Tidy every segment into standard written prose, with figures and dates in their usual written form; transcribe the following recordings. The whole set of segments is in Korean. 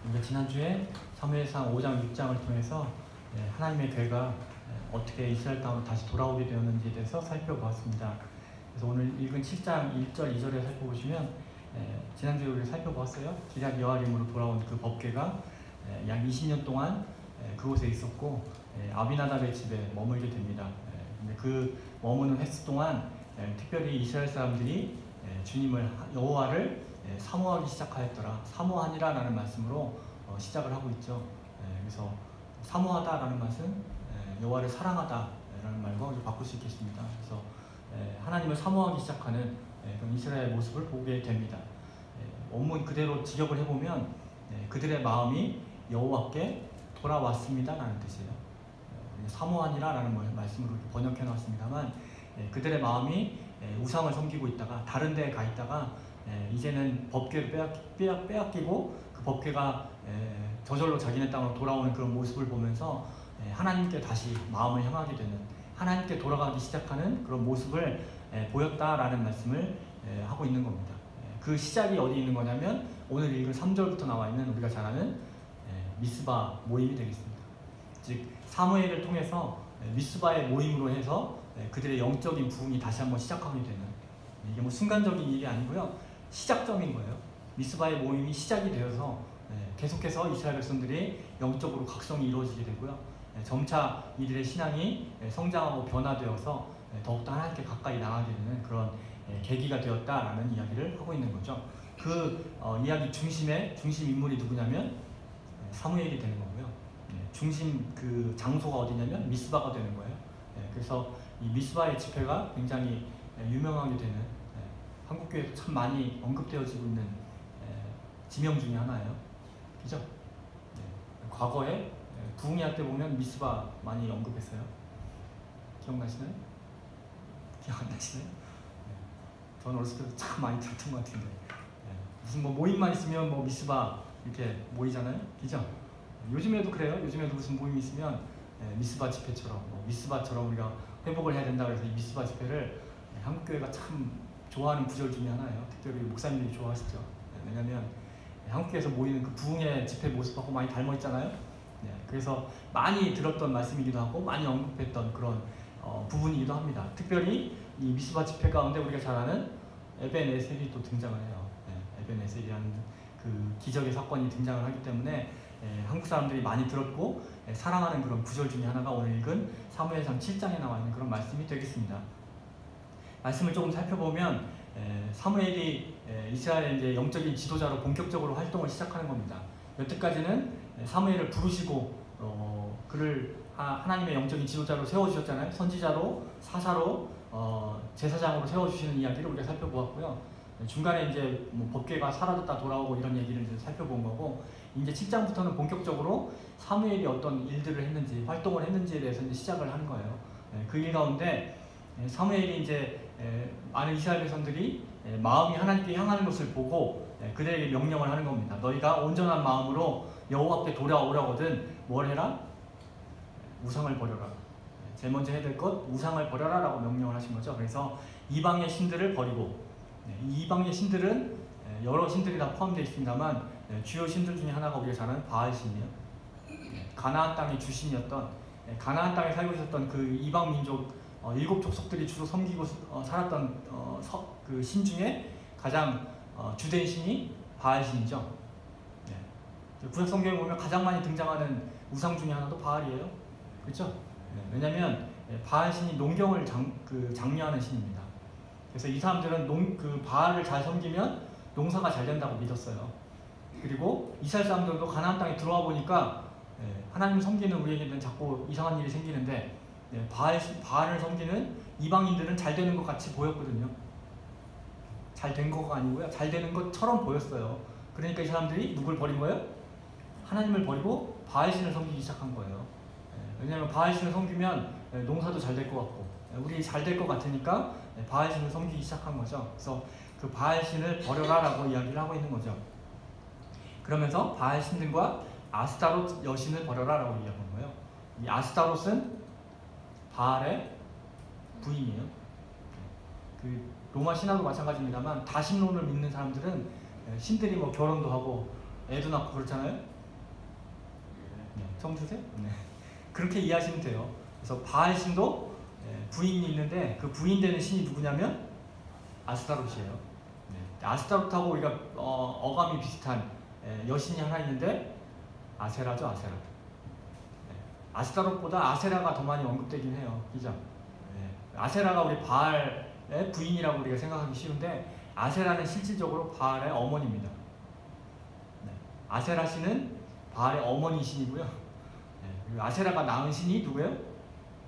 우리가 지난주에 사무엘상 5장 6장을 통해서 하나님의 괴가 어떻게 이스라엘 땅으로 다시 돌아오게 되었는지에 대해서 살펴보았습니다. 그래서 오늘 읽은 7장 1절 2절에 살펴보시면 지난주에 우리가 살펴보았어요. 기럇 여아림으로 돌아온 그 법궤가 약 20년 동안 그곳에 있었고 아비나답의 집에 머물게 됩니다. 근데 그 머무는 횟수 동안 특별히 이스라엘 사람들이 주님을 여호와를 사모하기 시작하였더라. 사모하니라라는 말씀으로 시작을 하고 있죠. 그래서 사모하다라는 말은 여호와를 사랑하다라는 말과 바꿀 수 있겠습니다. 그래서 하나님을 사모하기 시작하는 그런 이스라엘의 모습을 보게 됩니다. 원문 그대로 직역을 해보면 그들의 마음이 여호와께 돌아왔습니다라는 뜻이에요. 사모하니라라는 말씀으로 번역해 놨습니다만 그들의 마음이 우상을 섬기고 있다가 다른 데에 가 있다가 이제는 법궤를 빼앗기고 그 법궤가 저절로 자기네 땅으로 돌아오는 그런 모습을 보면서 하나님께 다시 마음을 향하게 되는, 하나님께 돌아가기 시작하는 그런 모습을 보였다라는 말씀을 하고 있는 겁니다. 그 시작이 어디 있는 거냐면 오늘 읽은 3절부터 나와 있는 우리가 잘 아는 미스바 모임이 되겠습니다. 즉 사무엘을 통해서 미스바의 모임으로 해서 그들의 영적인 부흥이 다시 한번 시작하게 되는, 이게 뭐 순간적인 일이 아니고요, 시작점인 거예요. 미스바의 모임이 시작이 되어서 계속해서 이스라엘 백성들이 영적으로 각성이 이루어지게 되고요, 점차 이들의 신앙이 성장하고 변화되어서 더욱더 하나님께 가까이 나가게 되는 그런 계기가 되었다라는 이야기를 하고 있는 거죠. 그 이야기 중심 인물이 누구냐면 사무엘이 되는 거고요. 중심 그 장소가 어디냐면 미스바가 되는 거예요. 그래서 이 미스바의 집회가 굉장히 유명하게 되는, 한국교회에서 참 많이 언급되어지고 있는 지명 중에 하나예요. 그죠? 과거에 부흥회 때 보면 미스바 많이 언급했어요. 기억나시나요? 기억 안 나시나요? 저는 어렸을 때도 참 많이 들었던 것 같은데 무슨 뭐 모임만 있으면 뭐 미스바 이렇게 모이잖아요. 그죠? 요즘에도 그래요. 요즘에도 무슨 모임이 있으면 미스바 집회처럼 미스바처럼 우리가 회복을 해야 된다 그래서 이 미스바 집회를 한국교회가 참 좋아하는 구절 중에 하나예요. 특별히 목사님들이 좋아하시죠. 왜냐하면 한국교회에서 모이는 그 부흥의 집회 모습하고 많이 닮아있잖아요. 그래서 많이 들었던 말씀이기도 하고 많이 언급했던 그런 부분이기도 합니다. 특별히 이 미스바 집회 가운데 우리가 잘 아는 에벤에셀이 또 등장을 해요. 에벤에셀이라는 그 기적의 사건이 등장을 하기 때문에 한국 사람들이 많이 들었고 사랑하는 그런 구절 중에 하나가 오늘 읽은 사무엘상 7장에 나와 있는 그런 말씀이 되겠습니다. 말씀을 조금 살펴보면 사무엘이 이스라엘의 이제 영적인 지도자로 본격적으로 활동을 시작하는 겁니다. 여태까지는 사무엘을 부르시고 그를 하나님의 영적인 지도자로 세워주셨잖아요. 선지자로, 사사로, 제사장으로 세워주시는 이야기를 우리가 살펴보았고요. 중간에 이제 뭐 법궤가 사라졌다 돌아오고 이런 얘기를 이제 살펴본 거고, 이제 7장부터는 본격적으로 사무엘이 어떤 일들을 했는지, 활동을 했는지에 대해서 이제 시작을 하는 거예요. 그 일 가운데 사무엘이 이제 많은 이스라엘 백성들이 마음이 하나님께 향하는 것을 보고 그들에게 명령을 하는 겁니다. 너희가 온전한 마음으로 여호와께 돌아오려거든 뭘 해라? 우상을 버려라. 제일 먼저 해야 될 것 우상을 버려라 라고 명령을 하신 거죠. 그래서 이방의 신들을 버리고, 이방의 신들은 여러 신들이 다 포함되어 있습니다만 주요 신들 중에 하나가 우리가 잘 아는 바알신이에요. 가나안 땅의 주신이었던, 가나안 땅에 살고 있었던 그 이방 민족 7족속들이 주로 섬기고 살았던 그 신 중에 가장 주된 신이 바알신이죠. 구약 성경에 보면 가장 많이 등장하는 우상 중에 하나도 바알이에요. 그렇죠? 왜냐하면 바알신이 농경을 장려하는 신입니다. 그래서 이 사람들은 그 바알을 잘 섬기면 농사가 잘 된다고 믿었어요. 그리고 이스라엘 사람들도 가나안 땅에 들어와 보니까 하나님 섬기는 우리에게는 자꾸 이상한 일이 생기는데 바알을 섬기는 이방인들은 잘 되는 것 같이 보였거든요. 잘 된 거가 아니고요, 잘 되는 것처럼 보였어요. 그러니까 이 사람들이 누굴 버린 거예요? 하나님을 버리고 바알신을 섬기기 시작한 거예요. 왜냐하면 바알신을 섬기면 농사도 잘 될 것 같고 우리 잘 될 것 같으니까 바알신을 섬기기 시작한 거죠. 그래서 그 바알신을 버려라 라고 이야기를 하고 있는 거죠. 그러면서 바알신들과 아스타롯 여신을 버려라 라고 이야기한 거예요. 이 아스타롯은 바알의 부인이에요. 그 로마 신화도 마찬가지입니다만 다신론을 믿는 사람들은 신들이 뭐 결혼도 하고 애도 낳고 그렇잖아요. 네, 처음 주세요? 네. 그렇게 이해하시면 돼요. 그래서 바알신도 부인이 있는데 그 부인되는 신이 누구냐면 아스타롯이에요. 네. 아스타롯하고 우리가 어감이 비슷한 여신이 하나 있는데 아세라죠, 아세라. 네. 아스타롯보다 아세라가 더 많이 언급되긴 해요. 그죠? 네. 아세라가 우리 바알의 부인이라고 우리가 생각하기 쉬운데 아세라는 실질적으로 바알의 어머니입니다. 네. 아세라 신은 바알의 어머니 신이고요. 네. 그리고 아세라가 낳은 신이 누구예요?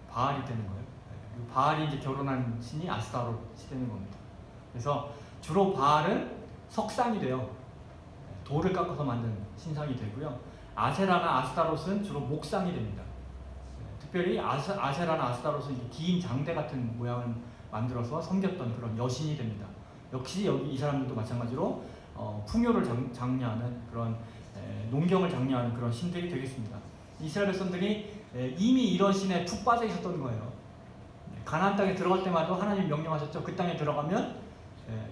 바알이 되는 거예요. 네. 바알이 이제 결혼한 신이 아스타롯이 되는 겁니다. 그래서 주로 바알은 석상이 돼요. 돌을 깎아서 만든 신상이 되고요. 아세라나 아스타롯은 주로 목상이 됩니다. 특별히 아세라나 아스타롯은 긴 장대 같은 모양을 만들어서 섬겼던 그런 여신이 됩니다. 역시 여기 이 사람들도 마찬가지로 풍요를 장려하는 그런 농경을 장려하는 그런 신들이 되겠습니다. 이스라엘 백성들이 이미 이런 신에 푹 빠져 있었던 거예요. 가나안 땅에 들어갈 때마다 하나님이 명령하셨죠. 그 땅에 들어가면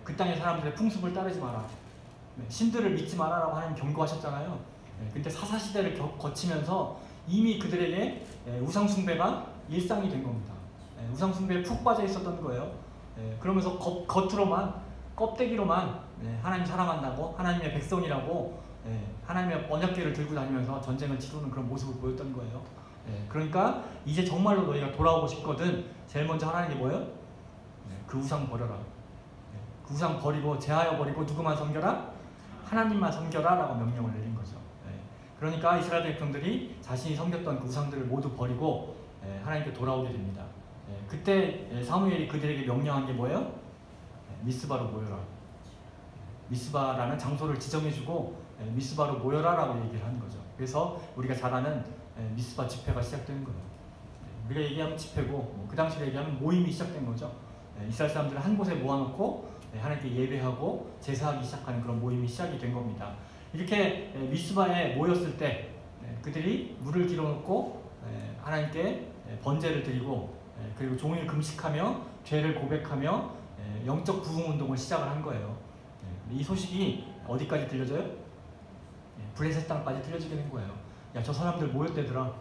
그 땅의 사람들의 풍습을 따르지 마라. 신들을 믿지 마라라고 하나님 경고하셨잖아요. 근데 사사시대를 거치면서 이미 그들에게 우상숭배가 일상이 된 겁니다. 우상숭배에 푹 빠져 있었던 거예요. 그러면서 겉으로만 껍데기로만 하나님 사랑한다고 하나님의 백성이라고 하나님의 언약궤를 들고 다니면서 전쟁을 치르는 그런 모습을 보였던 거예요. 그러니까 이제 정말로 너희가 돌아오고 싶거든 제일 먼저 하나님이 뭐예요? 그 우상 버려라. 그 우상 버리고 제하여 버리고 누구만 섬겨라? 하나님만 섬겨라 라고 명령을 내린 거죠. 그러니까 이스라엘 백성들이 자신이 섬겼던 그 우상들을 모두 버리고 하나님께 돌아오게 됩니다. 그때 사무엘이 그들에게 명령한 게 뭐예요? 미스바로 모여라. 미스바라는 장소를 지정해주고 미스바로 모여라 라고 얘기를 하는 거죠. 그래서 우리가 잘 아는 미스바 집회가 시작되는 거예요. 우리가 얘기하면 집회고 그 당시에 얘기하면 모임이 시작된 거죠. 이스라엘 사람들을 한 곳에 모아놓고 하나님께 예배하고 제사하기 시작하는 그런 모임이 시작이 된 겁니다. 이렇게 미스바에 모였을 때 그들이 물을 길어놓고 하나님께 번제를 드리고 그리고 종일 금식하며 죄를 고백하며 영적 부흥운동을 시작을 한 거예요. 이 소식이 어디까지 들려져요? 블레셋 땅까지 들려지게 된 거예요. 야, 저 사람들 모였대더라.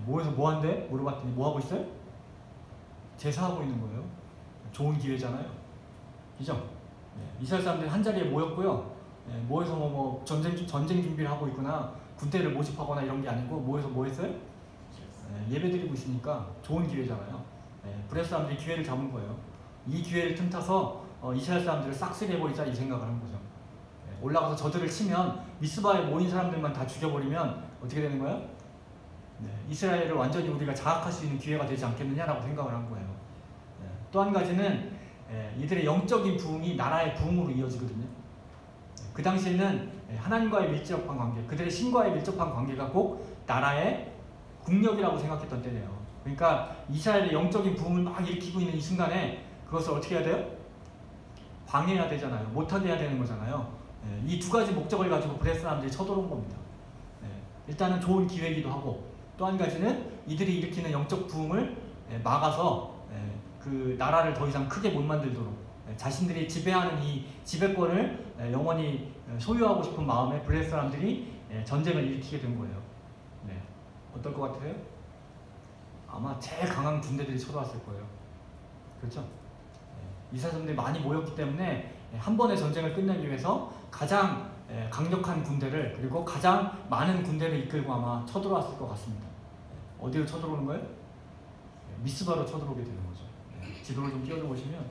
모여서 뭐 한대? 물어봤더니 뭐 하고 있어요? 제사하고 있는 거예요. 좋은 기회잖아요. 그죠? 이스라엘 사람들이 한 자리에 모였고요. 모여서 뭐 전쟁 준비를 하고 있거나 군대를 모집하거나 이런 게 아니고 모여서 뭐 했어요? 예배 드리고 있으니까 좋은 기회잖아요. 블레셋 사람들이 기회를 잡은 거예요. 이 기회를 틈타서 이스라엘 사람들을 싹쓸이해버리자 이 생각을 한 거죠. 올라가서 저들을 치면 미스바에 모인 사람들만 다 죽여버리면 어떻게 되는 거예요? 이스라엘을 완전히 우리가 장악할 수 있는 기회가 되지 않겠느냐라고 생각을 한 거예요. 또 한 가지는 이들의 영적인 부흥이 나라의 부흥으로 이어지거든요. 그 당시에는 하나님과의 밀접한 관계, 그들의 신과의 밀접한 관계가 꼭 나라의 국력이라고 생각했던 때예요. 그러니까 이스라엘의 영적인 부흥을 막 일으키고 있는 이 순간에 그것을 어떻게 해야 돼요? 방해해야 되잖아요. 못하게 해야 되는 거잖아요. 이 두 가지 목적을 가지고 블레셋 사람들이 쳐들어온 겁니다. 일단은 좋은 기회이기도 하고 또 한 가지는 이들이 일으키는 영적 부흥을 막아서 그 나라를 더 이상 크게 못 만들도록 자신들이 지배하는 이 지배권을 영원히 소유하고 싶은 마음에 블레셋 사람들이 전쟁을 일으키게 된 거예요. 어떨 것 같으세요? 아마 제일 강한 군대들이 쳐들어왔을 거예요. 그렇죠? 이스라엘 사람들이 많이 모였기 때문에 한 번의 전쟁을 끝내기 위해서 가장 강력한 군대를 그리고 가장 많은 군대를 이끌고 아마 쳐들어왔을 것 같습니다. 어디로 쳐들어오는 거예요? 미스바로 쳐들어오게 되는 거죠. 지도를 좀 띄워줘 보시면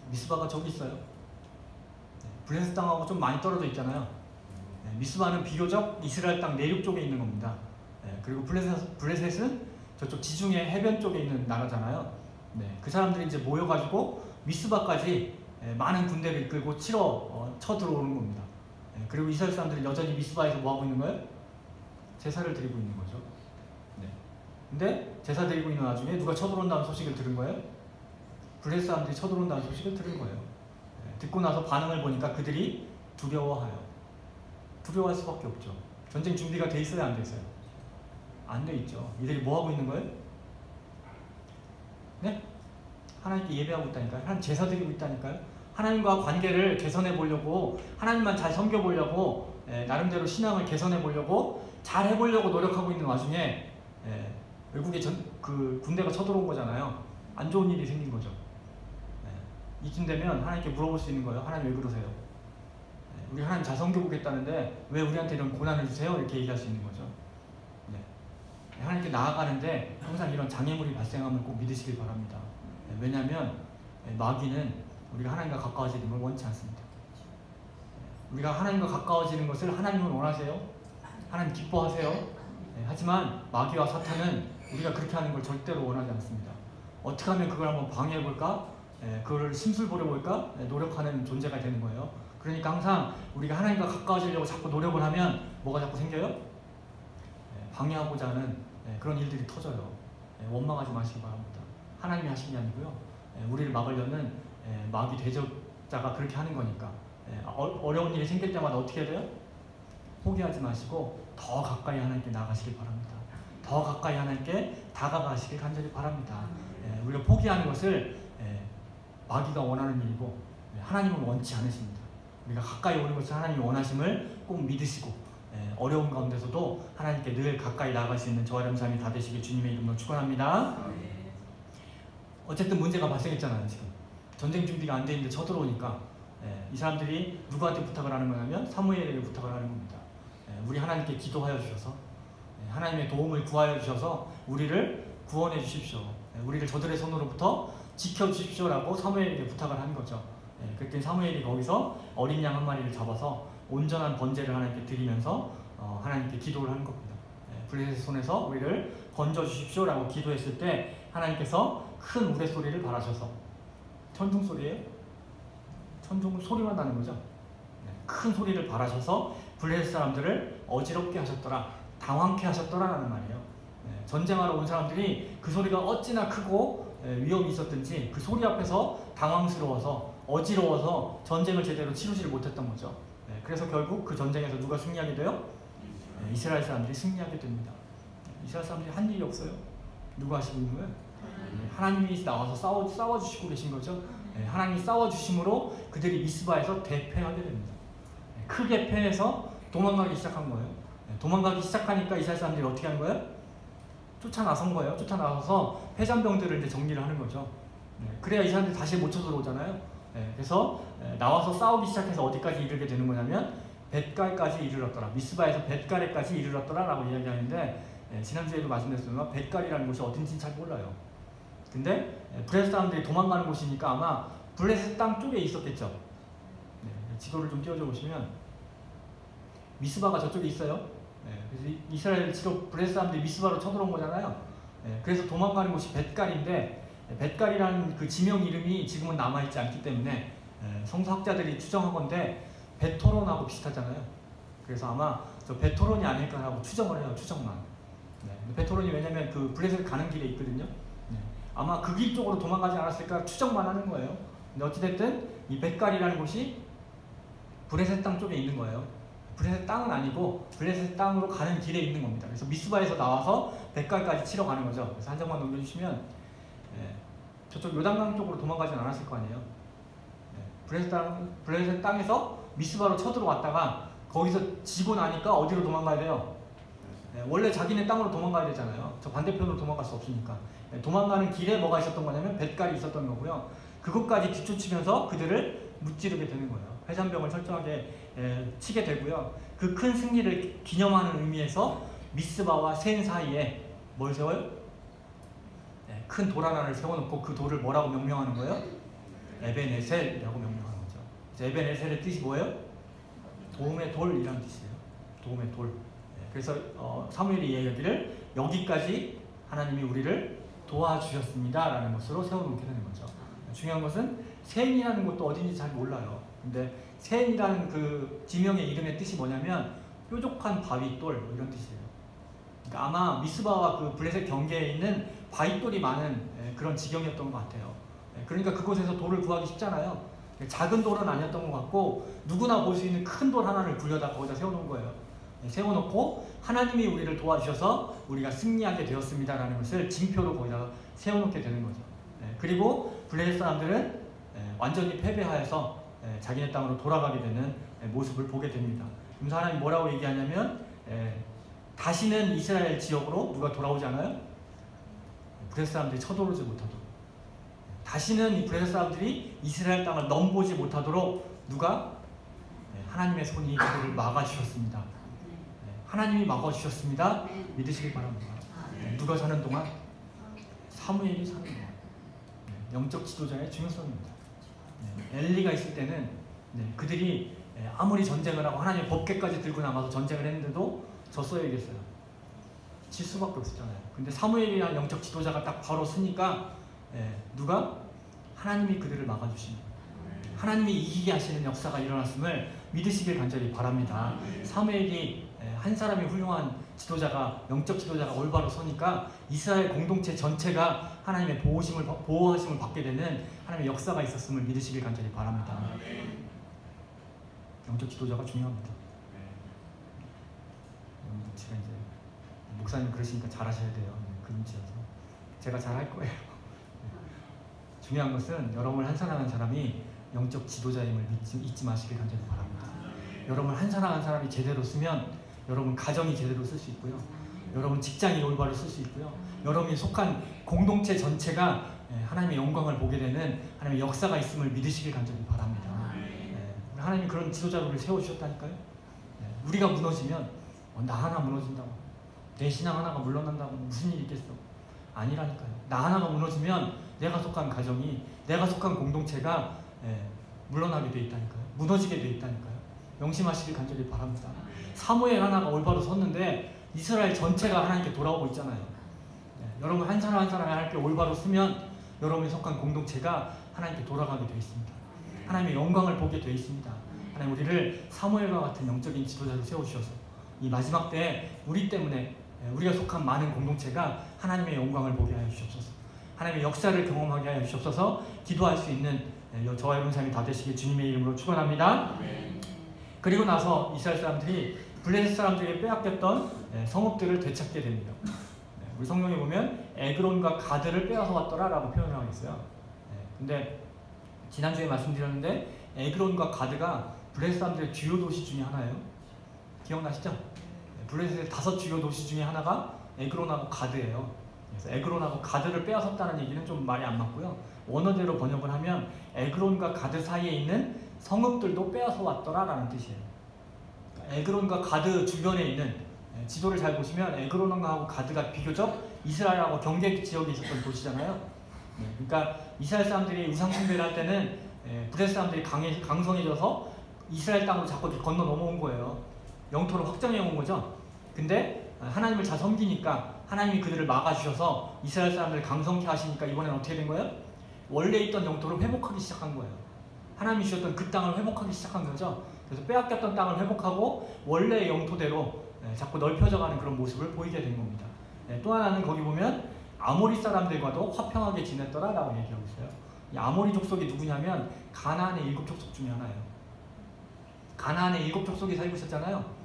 미스바가 저기 있어요. 블레셋 땅하고 좀 많이 떨어져 있잖아요. 미스바는 비교적 이스라엘 땅 내륙 쪽에 있는 겁니다. 그리고 블레셋은 저쪽 지중해 해변 쪽에 있는 나라잖아요. 그 사람들이 이제 모여가지고 미스바까지 많은 군대를 이끌고 쳐들어오는 겁니다. 그리고 이스라엘 사람들은 여전히 미스바에서 뭐 하고 있는 거예요? 제사를 드리고 있는 거죠. 근데 제사 드리고 있는 와중에 누가 쳐들어온다는 소식을 들은 거예요? 블레셋 사람들이 쳐들어온다는 소식을 들은 거예요. 듣고 나서 반응을 보니까 그들이 두려워해요. 두려워할 수밖에 없죠. 전쟁 준비가 돼 있어요, 안 돼 있어요? 안 돼 있죠. 이들이 뭐 하고 있는 거예요? 하나님께 예배하고 있다니까요. 하나님 제사 드리고 있다니까요. 하나님과 관계를 개선해 보려고, 하나님만 잘 섬겨 보려고, 나름대로 신앙을 개선해 보려고, 잘 해보려고 노력하고 있는 와중에 외국에 군대가 쳐들어온 거잖아요. 안 좋은 일이 생긴 거죠. 이쯤 되면 하나님께 물어볼 수 있는 거예요. 하나님 왜 그러세요? 우리 하나님 잘 섬겨보겠다는데 왜 우리한테 이런 고난을 주세요? 이렇게 얘기할 수 있는 거죠. 하나님께 나아가는데 항상 이런 장애물이 발생함을 꼭 믿으시길 바랍니다. 왜냐하면 마귀는 우리가 하나님과 가까워지는 걸 원치 않습니다. 우리가 하나님과 가까워지는 것을 하나님은 원하세요. 하나님 기뻐하세요. 하지만 마귀와 사탄은 우리가 그렇게 하는 걸 절대로 원하지 않습니다. 어떻게 하면 그걸 한번 방해해볼까? 그걸 심술 부려볼까? 노력하는 존재가 되는 거예요. 그러니까 항상 우리가 하나님과 가까워지려고 자꾸 노력을 하면 뭐가 자꾸 생겨요? 방해하고자 하는 그런 일들이 터져요. 원망하지 마시기 바랍니다. 하나님이 하신 게 아니고요. 우리를 막으려는 마귀 대적자가 그렇게 하는 거니까. 어려운 일이 생길 때마다 어떻게 해야 돼요? 포기하지 마시고 더 가까이 하나님께 나가시길 바랍니다. 더 가까이 하나님께 다가가시길 간절히 바랍니다. 우리가 포기하는 것을 마귀가 원하는 일이고 하나님은 원치 않으십니다. 우리가 가까이 오는 것을 하나님이 원하심을 꼭 믿으시고 어려운 가운데서도 하나님께 늘 가까이 나아갈 수 있는 저와 여러분 삶이 다 되시길 주님의 이름으로 축원합니다. 어쨌든 문제가 발생했잖아요. 지금 전쟁 준비가 안 돼 있는데 쳐들어오니까 이 사람들이 누구한테 부탁을 하는 거냐면 사무엘에게 부탁을 하는 겁니다. 우리 하나님께 기도하여 주셔서 하나님의 도움을 구하여 주셔서 우리를 구원해 주십시오. 우리를 저들의 손으로부터 지켜주십시오 라고 사무엘에게 부탁을 한 거죠. 그랬더니 사무엘이 거기서 어린 양 한 마리를 잡아서 온전한 번제를 하나님께 드리면서 하나님께 기도를 하는 겁니다. 블레셋의 손에서 우리를 건져 주십시오 라고 기도했을 때 하나님께서 큰 우레소리를 바라셔서, 천둥 소리예요? 천둥 소리만 나는 거죠. 큰 소리를 바라셔서 블레셋 사람들을 어지럽게 하셨더라, 당황케 하셨더라라는 말이에요. 전쟁하러 온 사람들이 그 소리가 어찌나 크고 위험이 있었든지 그 소리 앞에서 당황스러워서 어지러워서 전쟁을 제대로 치르지를 못했던 거죠. 그래서 결국 그 전쟁에서 누가 승리하게 돼요? 이스라엘 사람들이 승리하게 됩니다. 이스라엘 사람들이 한 일이 없어요. 누가 하시고 있는 거예요? 하나님이 나와서 싸워주시고 계신 거죠. 하나님이 싸워주심으로 그들이 미스바에서 대패하게 됩니다. 크게 패해서 도망가기 시작한 거예요. 도망가기 시작하니까 이스라엘 사람들이 어떻게 하는 거예요? 쫓아나선 거예요. 쫓아나서서 패잔병들을 이제 정리를 하는 거죠. 그래야 이 사람들이 다시 못 쳐들어오잖아요. 그래서 나와서 싸우기 시작해서 어디까지 이르게 되는 거냐면 벳갈까지 이르렀더라. 미스바에서 벳갈에까지 이르렀더라 라고 이야기하는데 지난주에도 말씀드렸지만 벳갈이라는 곳이 어딘지는 잘 몰라요. 근데 블레셋 사람들이 도망가는 곳이니까 아마 블레셋 땅 쪽에 있었겠죠. 지도를 좀 띄워줘 보시면 미스바가 저쪽에 있어요. 그래서 이스라엘 지도 블레셋 사람들이 미스바로 쳐들어온 거잖아요. 그래서 도망가는 곳이 벳갈인데 벳갈이라는 그 지명 이름이 지금은 남아있지 않기 때문에 성서학자들이 추정하건대 베토론하고 비슷하잖아요. 그래서 아마 저 베토론이 아닐까라고 추정을 해요. 추정만. 베토론이 왜냐면 그 블레셋 가는 길에 있거든요. 아마 그 길 쪽으로 도망가지 않았을까 추정만 하는 거예요. 근데 어찌됐든 이 벳갈이라는 곳이 블레셋 땅 쪽에 있는 거예요. 블레셋 땅은 아니고 블레셋 땅으로 가는 길에 있는 겁니다. 그래서 미스바에서 나와서 벳갈까지 치러 가는 거죠. 그래서 한 장만 넘겨주시면 저쪽 요단강 쪽으로 도망가진 않았을 거 아니에요. 블레셋 땅에서 미스바로 쳐들어왔다가 거기서 지고 나니까 어디로 도망가야 돼요? 원래 자기네 땅으로 도망가야 되잖아요. 저 반대편으로 도망갈 수 없으니까. 도망가는 길에 뭐가 있었던 거냐면 벳갈이 있었던 거고요. 그것까지 뒤쫓으면서 그들을 무찌르게 되는 거예요. 회잔병을 철저하게 치게 되고요. 그 큰 승리를 기념하는 의미에서 미스바와 센 사이에 뭘 세워요? 큰 돌 하나를 세워놓고 그 돌을 뭐라고 명명하는 거예요? 에벤에셀이라고 명명하는 거죠. 에벤에셀의 뜻이 뭐예요? 도움의 돌이라는 뜻이에요. 도움의 돌. 그래서 사무엘이 이야기를 여기까지 하나님이 우리를 도와주셨습니다 라는 것으로 세워놓게 되는 거죠. 중요한 것은 센이라는 것도 어딘지 잘 몰라요. 근데 센이라는 그 지명의 이름의 뜻이 뭐냐면 뾰족한 바위돌 이런 뜻이에요. 그러니까 아마 미스바와 그 블레셋 경계에 있는 바위돌이 많은 그런 지경이었던 것 같아요. 그러니까 그곳에서 돌을 구하기 쉽잖아요. 작은 돌은 아니었던 것 같고 누구나 볼 수 있는 큰 돌 하나를 굴려다 거기다 세워놓은 거예요. 세워놓고 하나님이 우리를 도와주셔서 우리가 승리하게 되었습니다 라는 것을 징표로 거기다 세워놓게 되는 거죠. 그리고 블레셋 사람들은 완전히 패배하여서 자기네 땅으로 돌아가게 되는 모습을 보게 됩니다. 그래서 하나님 뭐라고 얘기하냐면 다시는 이스라엘 지역으로 누가 돌아오지 않아요? 브레스 사람들이 쳐들어오지 못하도록, 다시는 이 브레스 사람들이 이스라엘 땅을 넘보지 못하도록 누가? 하나님의 손이 그들을 막아주셨습니다. 하나님이 막아주셨습니다. 믿으시길 바랍니다. 누가 사는 동안? 사무엘이 사는 동안. 영적 지도자의 중요성입니다. 엘리가 있을 때는 그들이 아무리 전쟁을 하고 하나님의 법궤까지 들고 나가서 전쟁을 했는데도 졌어야 이겼어요. 질 수밖에 없었잖아요. 근데 사무엘이라는 영적 지도자가 딱 바로 쓰니까 누가? 하나님이 그들을 막아주십니다. 하나님이 이기게 하시는 역사가 일어났음을 믿으시길 간절히 바랍니다. 사무엘이 한 사람이 훌륭한 지도자가, 영적 지도자가 올바로 서니까 이스라엘 공동체 전체가 하나님의 보호하심을 받게 되는 하나님의 역사가 있었음을 믿으시길 간절히 바랍니다. 영적 지도자가 중요합니다. 제가 이제 목사님 그러시니까 잘하셔야 돼요. 그 눈치여서 제가 잘할 거예요. 중요한 것은 여러분 한 사람 한 사람이 영적 지도자임을 잊지 마시길 간절히 바랍니다. 여러분 한 사람 한 사람이 제대로 쓰면 여러분 가정이 제대로 쓸 수 있고요. 여러분 직장이 올바로 쓸 수 있고요. 여러분이 속한 공동체 전체가 하나님의 영광을 보게 되는 하나님의 역사가 있음을 믿으시길 간절히 바랍니다. 하나님이 그런 지도자들을 세워주셨다니까요. 우리가 무너지면 나 하나 무너진다고, 내 신앙 하나가 물러난다고 무슨 일이 있겠어? 아니라니까요. 나 하나가 무너지면 내가 속한 가정이, 내가 속한 공동체가 물러나게 돼 있다니까요. 무너지게 돼 있다니까요. 명심하시길 간절히 바랍니다. 사무엘 하나가 올바로 섰는데 이스라엘 전체가 하나님께 돌아오고 있잖아요. 여러분 한 사람 한 사람이 하나님께 올바로 쓰면 여러분이 속한 공동체가 하나님께 돌아가게 되어 있습니다. 하나님의 영광을 보게 되어 있습니다. 하나님 우리를 사무엘과 같은 영적인 지도자로 세워주셔서 이 마지막 때에 우리 때문에 우리가 속한 많은 공동체가 하나님의 영광을 보게 하여 주시옵소서. 하나님의 역사를 경험하게 하여 주시옵소서. 기도할 수 있는 저와 여러분 삶이 다 되시길 주님의 이름으로 축원합니다. 그리고 나서 이스라엘 사람들이 블레셋 사람들에게 빼앗겼던 성읍들을 되찾게 됩니다. 우리 성경에 보면 에그론과 가드를 빼앗아 왔더라 라고 표현을 하고 있어요. 근데 지난주에 말씀드렸는데 에그론과 가드가 블레셋 사람들의 주요 도시 중에 하나예요. 기억나시죠? 블레셋의 5 주요 도시 중에 하나가 에그론하고 가드예요. 그래서 에그론하고 가드를 빼앗았다는 얘기는 좀 말이 안 맞고요. 원어대로 번역을 하면 에그론과 가드 사이에 있는 성읍들도 빼앗아 왔더라 라는 뜻이에요. 에그론과 가드 주변에 있는, 지도를 잘 보시면 에그론하고 가드가 비교적 이스라엘하고 경계 지역에 있었던 도시잖아요. 그러니까 이스라엘 사람들이 우상 숭배를 할 때는 블레셋 사람들이 강성해져서 이스라엘 땅으로 자꾸 건너 넘어온 거예요. 영토를 확장해 온 거죠. 근데 하나님을 잘 섬기니까 하나님이 그들을 막아주셔서 이스라엘 사람들을 강성케 하시니까 이번엔 어떻게 된 거예요? 원래 있던 영토를 회복하기 시작한 거예요. 하나님이 주셨던 그 땅을 회복하기 시작한 거죠. 그래서 빼앗겼던 땅을 회복하고 원래의 영토대로 자꾸 넓혀져가는 그런 모습을 보이게 된 겁니다. 또 하나는 거기 보면 아모리 사람들과도 화평하게 지냈더라 라고 얘기하고 있어요. 이 아모리 족속이 누구냐면 가나안의 7 족속 중에 하나예요. 가나안의 7 족속이 살고 있었잖아요.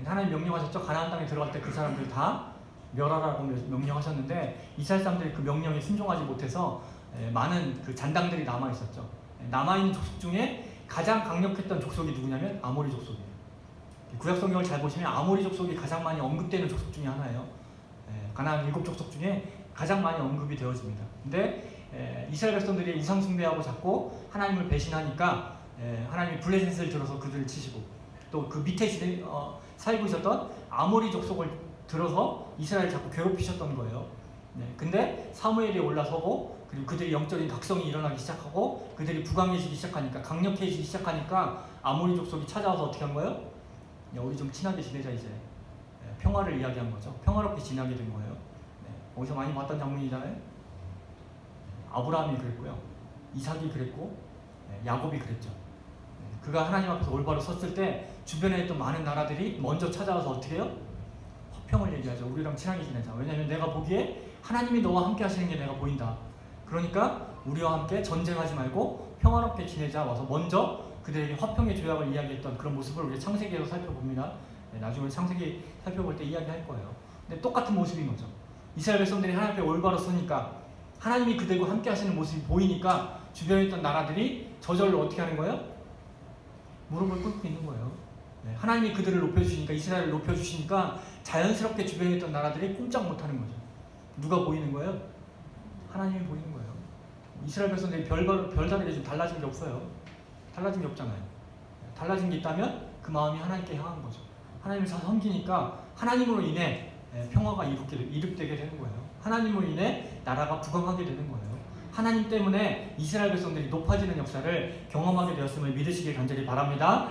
하나님 명령하셨죠. 가나안 땅에 들어갈 때 그 사람들 다 멸하라고 명령하셨는데 이스라엘 사람들이 그 명령에 순종하지 못해서 많은 그 잔당들이 남아있었죠. 남아있는 족속 중에 가장 강력했던 족속이 누구냐면 아모리 족속이에요. 구약 성경을 잘 보시면 아모리 족속이 가장 많이 언급되는 족속 중에 하나예요. 가나안 7 족속 중에 가장 많이 언급이 되어집니다. 근데 이스라엘 백성들이 우상 숭배하고 자꾸 하나님을 배신하니까 하나님이 블레셋을 들어서 그들을 치시고 또 그 밑에 살고 있었던 아모리 족속을 들어서 이스라엘을 자꾸 괴롭히셨던 거예요. 근데 사무엘이 올라서고 그리고 그들이 영적인 각성이 일어나기 시작하고 그들이 부강해지기 시작하니까, 강력해지기 시작하니까 아모리 족속이 찾아와서 어떻게 한 거예요? 우리 좀 친하게 지내자 이제. 평화를 이야기한 거죠. 평화롭게 지내게 된 거예요. 어디서 많이 봤던 장면이잖아요. 아브라함이 그랬고요. 이삭이 그랬고 야곱이 그랬죠. 그가 하나님 앞에서 올바로 섰을 때 주변에 있던 많은 나라들이 먼저 찾아와서 어떻게 해요? 화평을 얘기하죠. 우리랑 친하게 지내자. 왜냐하면 내가 보기에 하나님이 너와 함께 하시는 게 내가 보인다. 그러니까 우리와 함께 전쟁하지 말고 평화롭게 지내자. 와서 먼저 그들에게 화평의 조약을 이야기했던 그런 모습을 우리 창세기에서 살펴봅니다. 나중에 창세기 살펴볼 때 이야기할 거예요. 근데 똑같은 모습인 거죠. 이스라엘 백성들이 하나님 앞에 올바로 서니까 하나님이 그들과 함께 하시는 모습이 보이니까 주변에 있던 나라들이 저절로 어떻게 하는 거예요? 무릎을 꿇고 있는 거예요. 하나님이 그들을 높여주시니까, 이스라엘을 높여주시니까 자연스럽게 주변에 있던 나라들이 꼼짝 못하는 거죠. 누가 보이는 거예요? 하나님이 보이는 거예요. 이스라엘 백성들이 별다르게 좀 달라진 게 없어요. 달라진 게 없잖아요. 달라진 게 있다면 그 마음이 하나님께 향한 거죠. 하나님을 잘 섬기니까 하나님으로 인해 평화가 이룩되게 되는 거예요. 하나님으로 인해 나라가 부강하게 되는 거예요. 하나님 때문에 이스라엘 백성들이 높아지는 역사를 경험하게 되었음을 믿으시길 간절히 바랍니다.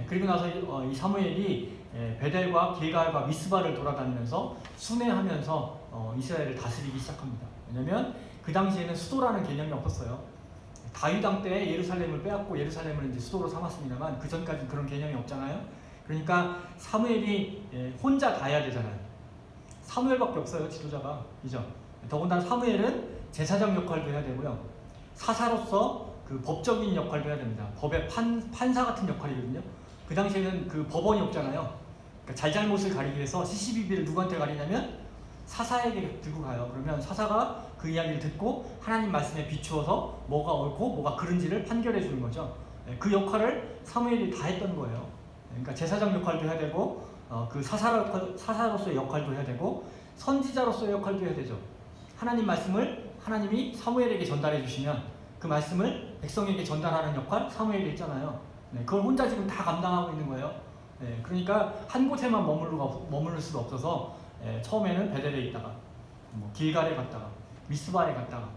그리고 나서 이 사무엘이 베델과 길갈과 미스바를 돌아다니면서 순회하면서 이스라엘을 다스리기 시작합니다. 왜냐하면 그 당시에는 수도라는 개념이 없었어요. 다윗 왕 때 예루살렘을 빼앗고 예루살렘을 이제 수도로 삼았습니다만 그 전까지는 그런 개념이 없잖아요. 그러니까 사무엘이 혼자 다 해야 되잖아요. 사무엘밖에 없어요, 지도자가. 그죠? 더군다나 사무엘은 제사장 역할도 해야 되고요. 사사로서 그 법적인 역할도 해야 됩니다. 법의 판사 같은 역할이거든요. 그 당시에는 그 법원이 없잖아요. 그러니까 잘잘못을 가리기 위해서 시시비비를 누구한테 가리냐면 사사에게 들고 가요. 그러면 사사가 그 이야기를 듣고 하나님 말씀에 비추어서 뭐가 옳고 뭐가 그른지를 판결해 주는 거죠. 그 역할을 사무엘이 다 했던 거예요. 그러니까 제사장 역할도 해야 되고 그 사사로서의 역할도 해야 되고 선지자로서의 역할도 해야 되죠. 하나님 말씀을 하나님이 사무엘에게 전달해 주시면 그 말씀을 백성에게 전달하는 역할 사무엘이 했잖아요. 그걸 혼자 지금 다 감당하고 있는 거예요. 그러니까 한 곳에만 머무를 수가 없어서 처음에는 베델에 있다가 길갈에 갔다가 미스바에 갔다가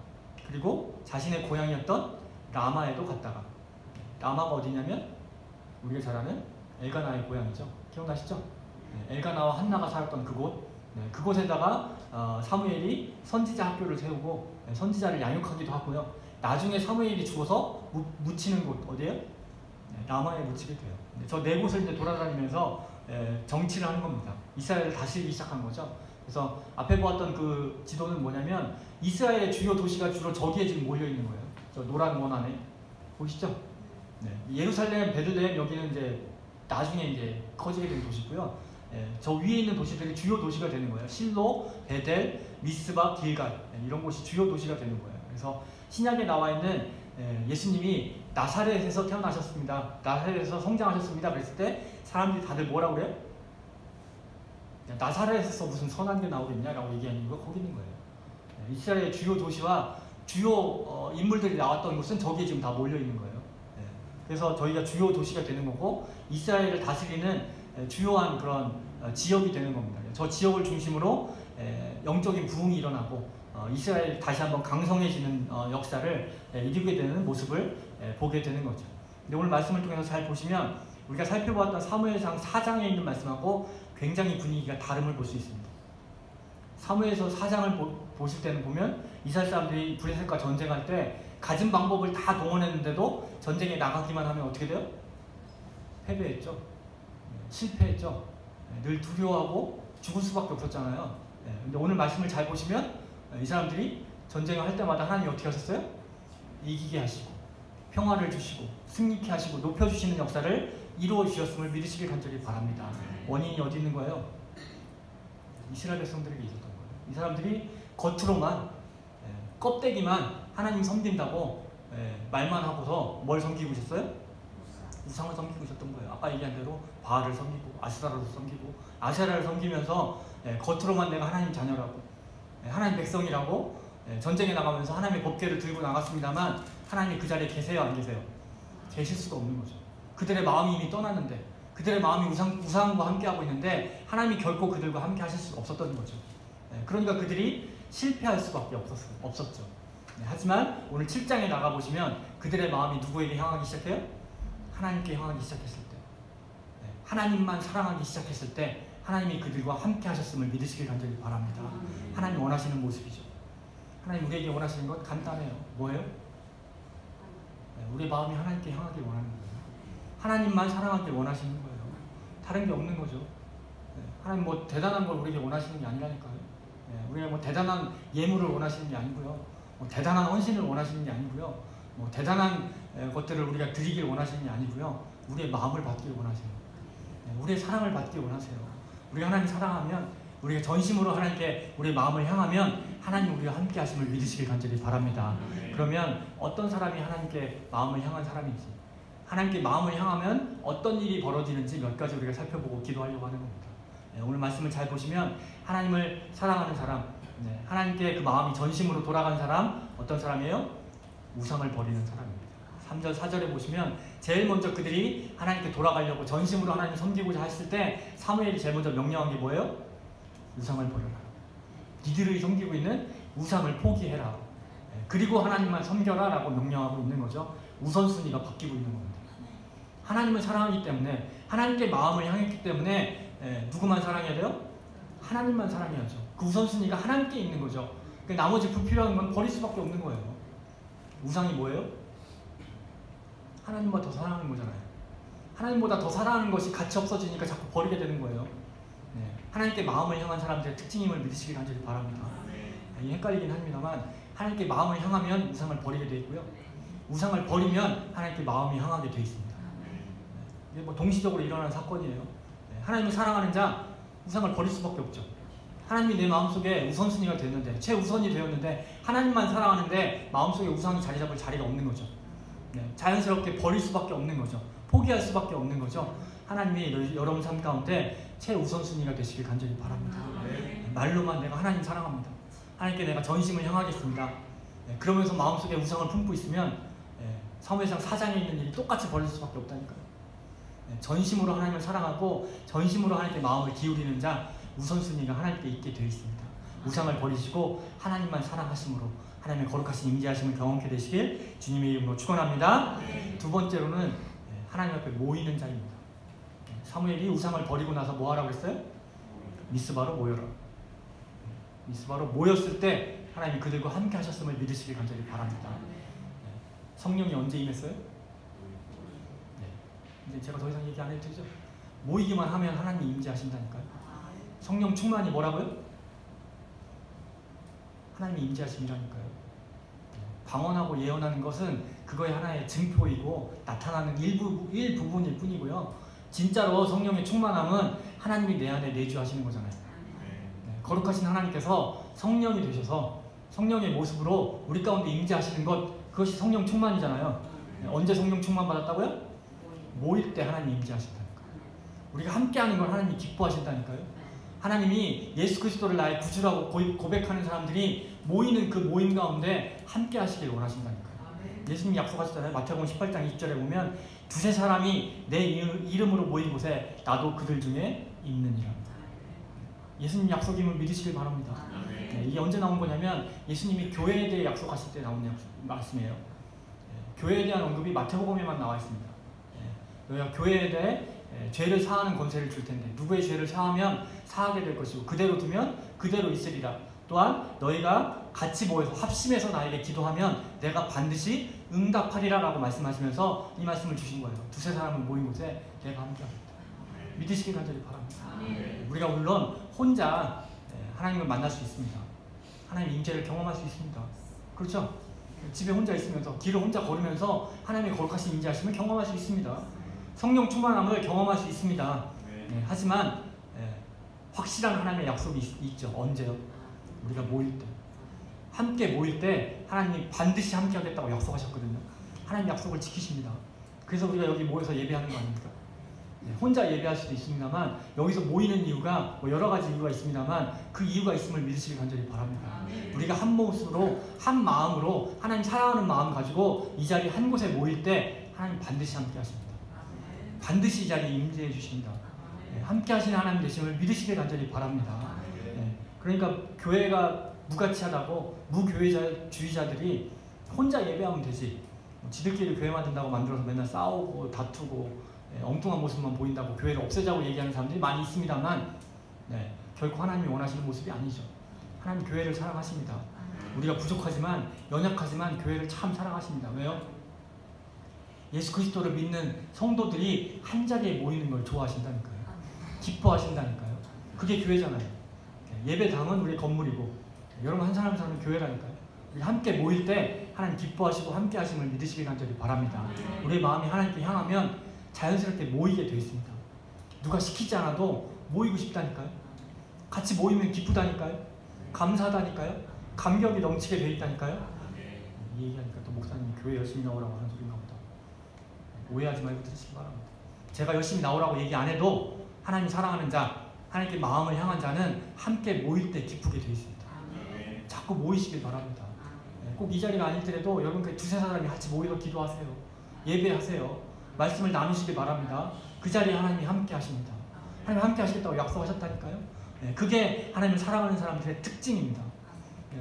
그리고 자신의 고향이었던 라마에도 갔다가 라마가 어디냐면 우리가 잘 아는 엘가나의 고향이죠. 기억나시죠? 엘가나와 한나가 살았던 그곳 그곳에다가 사무엘이 선지자 학교를 세우고 선지자를 양육하기도 하고요. 나중에 사무엘이 죽어서 묻히는 곳 어디예요? 라마에 묻히게 돼요. 저 네 곳을 이제 돌아다니면서 정치를 하는 겁니다. 이스라엘을 다스리기 시작한 거죠. 그래서 앞에 보았던 그 지도는 뭐냐면 이스라엘의 주요 도시가 주로 저기에 지금 몰려 있는 거예요. 저 노란 원 안에 보이시죠? 예루살렘, 베들레헴 여기는 이제 나중에 이제 커지게 된 도시고요. 저 위에 있는 도시들이 주요 도시가 되는 거예요. 실로, 베델, 미스바, 길갈 이런 곳이 주요 도시가 되는 거예요. 그래서 신약에 나와 있는 예수님이 나사렛에서 태어나셨습니다. 나사렛에서 성장하셨습니다. 그랬을 때 사람들이 다들 뭐라고 그래요? 나사렛에서 무슨 선한 게 나오겠냐라고 얘기하는 이유가 거기 있는 거예요. 이스라엘의 주요 도시와 주요 인물들이 나왔던 곳은 저기에 지금 다 몰려 있는 거예요. 그래서 저희가 주요 도시가 되는 거고 이스라엘을 다스리는 주요한 그런 지역이 되는 겁니다. 저 지역을 중심으로 영적인 부흥이 일어나고 이스라엘이 다시 한번 강성해지는 역사를 이루게 되는 모습을 보게 되는 거죠. 근데 오늘 말씀을 통해서 잘 보시면 우리가 살펴보았던 사무엘상 4장에 있는 말씀하고 굉장히 분위기가 다름을 볼 수 있습니다. 사무엘서 4장을 보실 때는 보면 이스라엘 사람들이 블레셋과 전쟁할 때 가진 방법을 다 동원했는데도 전쟁에 나가기만 하면 어떻게 돼요? 패배했죠. 실패했죠. 늘 두려워하고 죽을 수밖에 없었잖아요. 근데 오늘 말씀을 잘 보시면 이 사람들이 전쟁을 할 때마다 하나님이 어떻게 하셨어요? 이기게 하시고 평화를 주시고 승리케 하시고 높여주시는 역사를 이루어 주셨음을 믿으시길 간절히 바랍니다. 원인이 어디 있는 거예요? 이스라엘 백성들에게 있었던 거예요. 이 사람들이 겉으로만 껍데기만 하나님 섬긴다고 말만 하고서 뭘 섬기고 있었어요? 우상을 섬기고 있었던 거예요. 아까 얘기한 대로 바알을 섬기고 아스타라를 섬기고 아세라를 섬기면서 겉으로만 내가 하나님 자녀라고 하나님 백성이라고 전쟁에 나가면서 하나님의 법궤를 들고 나갔습니다만 하나님이 그 자리에 계세요 안 계세요? 계실 수가 없는 거죠. 그들의 마음이 이미 떠났는데 그들의 마음이 우상과 함께하고 있는데 하나님이 결코 그들과 함께 하실 수가 없었던 거죠. 그러니까 그들이 실패할 수밖에 없었죠. 하지만 오늘 7장에 나가보시면 그들의 마음이 누구에게 향하기 시작해요? 하나님께 향하기 시작했을 때 하나님만 사랑하기 시작했을 때 하나님이 그들과 함께 하셨음을 믿으시길 간절히 바랍니다. 하나님 원하시는 모습이죠. 하나님 우리에게 원하시는 건 간단해요. 뭐예요? 우리의 마음이 하나님께 향하길 원하는 거예요. 하나님만 사랑하길 원하시는 거예요. 다른 게 없는 거죠. 하나님 뭐 대단한 걸 우리에게 원하시는 게 아니라니까요. 우리가 뭐 대단한 예물을 원하시는 게 아니고요. 뭐 대단한 헌신을 원하시는 게 아니고요. 뭐 대단한 것들을 우리가 드리길 원하시는 게 아니고요. 우리의 마음을 받길 원하세요. 우리의 사랑을 받길 원하세요. 우리가 하나님 사랑하면 우리가 전심으로 하나님께 우리의 마음을 향하면 하나님 우리와 함께 하심을 믿으시길 간절히 바랍니다. 그러면 어떤 사람이 하나님께 마음을 향한 사람인지, 하나님께 마음을 향하면 어떤 일이 벌어지는지 몇 가지 우리가 살펴보고 기도하려고 하는 겁니다. 오늘 말씀을 잘 보시면 하나님을 사랑하는 사람, 하나님께 그 마음이 전심으로 돌아간 사람, 어떤 사람이에요? 우상을 버리는 사람입니다. 3절 4절에 보시면 제일 먼저 그들이 하나님께 돌아가려고 전심으로 하나님을 섬기고자 했을 때 사무엘이 제일 먼저 명령한 게 뭐예요? 우상을 버려라. 니들이 섬기고 있는 우상을 포기해라. 그리고 하나님만 섬겨라 라고 명령하고 있는 거죠. 우선순위가 바뀌고 있는 겁니다. 하나님을 사랑하기 때문에, 하나님께 마음을 향했기 때문에 누구만 사랑해야 돼요? 하나님만 사랑해야죠. 그 우선순위가 하나님께 있는 거죠. 나머지 불필요한 건 버릴 수밖에 없는 거예요. 우상이 뭐예요? 하나님보다 더 사랑하는 거잖아요. 하나님보다 더 사랑하는 것이 가치 없어지니까 자꾸 버리게 되는 거예요. 하나님께 마음을 향한 사람들의 특징임을 믿으시길 간절히 바랍니다. 헷갈리긴 합니다만 하나님께 마음을 향하면 우상을 버리게 되어 있고요. 우상을 버리면 하나님께 마음이 향하게 되어 있습니다. 이게 뭐 동시적으로 일어나는 사건이에요. 하나님을 사랑하는 자, 우상을 버릴 수밖에 없죠. 하나님이 내 마음속에 우선순위가 됐는데, 최우선이 되었는데 하나님만 사랑하는데 마음속에 우상이 자리 잡을 자리가 없는 거죠. 자연스럽게 버릴 수밖에 없는 거죠. 포기할 수밖에 없는 거죠. 하나님이 여러분 삶 가운데 최우선순위가 되시길 간절히 바랍니다. 말로만 내가 하나님 사랑합니다. 하나님께 내가 전심을 향하겠습니다. 그러면서 마음속에 우상을 품고 있으면 사무엘상 4장에 있는 일이 똑같이 벌어질 수밖에 없다니까요. 전심으로 하나님을 사랑하고 전심으로 하나님께 마음을 기울이는 자, 우선순위가 하나님께 있게 되어 있습니다. 우상을 버리시고 하나님만 사랑하심으로 하나님의 거룩하신 임재하심을 경험케 되시길 주님의 이름으로 축원합니다. 두 번째로는 하나님 앞에 모이는 자입니다. 사무엘이 우상을 버리고 나서 뭐 하라고 했어요? 미스바로 모여라. 미스바로 모였을 때 하나님이 그들과 함께 하셨음을 믿으시길 간절히 바랍니다. 성령이 언제 임했어요? 이제 제가 더 이상 얘기 안 해도 되죠? 모이기만 하면 하나님이 임재하신다니까요. 성령 충만이 뭐라고요? 하나님이 임재하심이라니까요. 방언하고 예언하는 것은 그거의 하나의 증표이고 나타나는 일부분일 뿐이고요. 진짜로 성령의 충만함은 하나님이 내 안에 내주하시는 거잖아요. 거룩하신 하나님께서 성령이 되셔서 성령의 모습으로 우리 가운데 임재하시는 것, 그것이 성령 충만이잖아요. 언제 성령 충만 받았다고요? 모일 때 하나님 임재하신다니까요. 우리가 함께하는 걸 하나님이 기뻐하신다니까요. 하나님이 예수 그리스도를 나의 구주라고 고백하는 사람들이 모이는 그 모임 가운데 함께 하시길 원하신다니까요. 예수님이 약속하셨잖아요. 마태복음 18장 20절에 보면 두세 사람이 내 이름으로 모인 곳에 나도 그들 중에 있느니라. 예수님 약속임을 믿으시길 바랍니다. 이게 언제 나온 거냐면 예수님이 교회에 대해 약속하실 때 나온 말씀이에요. 교회에 대한 언급이 마태복음에만 나와 있습니다. 너희가 교회에 대해 죄를 사하는 권세를 줄 텐데 누구의 죄를 사하면 사하게 될 것이고 그대로 두면 그대로 있으리라. 또한 너희가 같이 모여서 합심해서 나에게 기도하면 내가 반드시 응답하리라 라고 말씀하시면서 이 말씀을 주신 거예요. 두세 사람을 모인 곳에 내가 함께하겠다. 믿으시길 간절히 바랍니다. 우리가 물론 혼자 하나님을 만날 수 있습니다. 하나님 임재를 경험할 수 있습니다. 그렇죠? 집에 혼자 있으면서 길을 혼자 걸으면서 하나님의 거룩하신 임재하심을 경험할 수 있습니다. 성령 충만함을 경험할 수 있습니다. 하지만 확실한 하나님의 약속이 있죠. 언제요? 우리가 모일 때. 함께 모일 때 하나님이 반드시 함께 하겠다고 약속하셨거든요. 하나님 약속을 지키십니다. 그래서 우리가 여기 모여서 예배하는 거 아닙니까? 혼자 예배할 수도 있습니다만 여기서 모이는 이유가 뭐 여러 가지 이유가 있습니다만 그 이유가 있음을 믿으시길 간절히 바랍니다. 우리가 한 모습으로 한 마음으로 하나님 사랑하는 마음 가지고 이 자리 한 곳에 모일 때 하나님 반드시 함께 하십니다. 반드시 이 자리에 임재해 주십니다. 함께 하시는 하나님 되심을 믿으시길 간절히 바랍니다. 그러니까 교회가 무가치하다고 무교회주의자들이 혼자 예배하면 되지 지들끼리 교회 만든다고 만들어서 맨날 싸우고 다투고 엉뚱한 모습만 보인다고 교회를 없애자고 얘기하는 사람들이 많이 있습니다만 결코 하나님이 원하시는 모습이 아니죠. 하나님 교회를 사랑하십니다. 우리가 부족하지만 연약하지만 교회를 참 사랑하십니다. 왜요? 예수 그리스도를 믿는 성도들이 한자리에 모이는 걸 좋아하신다니까요. 기뻐하신다니까요. 그게 교회잖아요. 예배당은 우리 건물이고 여러분 한 사람 한 사람은 교회라니까요. 우리 함께 모일 때 하나님 기뻐하시고 함께 하심을 믿으시길 간절히 바랍니다. 우리의 마음이 하나님께 향하면 자연스럽게 모이게 되어 있습니다. 누가 시키지 않아도 모이고 싶다니까요. 같이 모이면 기쁘다니까요. 감사하다니까요. 감격이 넘치게 돼 있다니까요. 이 얘기하니까 또 목사님이 교회 열심히 나오라고 하는 소리인가 보다. 오해하지 말고 들으시기 바랍니다. 제가 열심히 나오라고 얘기 안 해도 하나님 사랑하는 자, 하나님께 마음을 향한 자는 함께 모일 때 기쁘게 돼 있습니다. 자꾸 모이시길 바랍니다. 꼭 이 자리가 아니더라도 여러분 그 두세 사람이 같이 모여서 기도하세요. 예배하세요. 말씀을 나누시길 바랍니다. 그 자리에 하나님이 함께 하십니다. 하나님 함께 하시겠다고 약속하셨다니까요. 그게 하나님을 사랑하는 사람들의 특징입니다.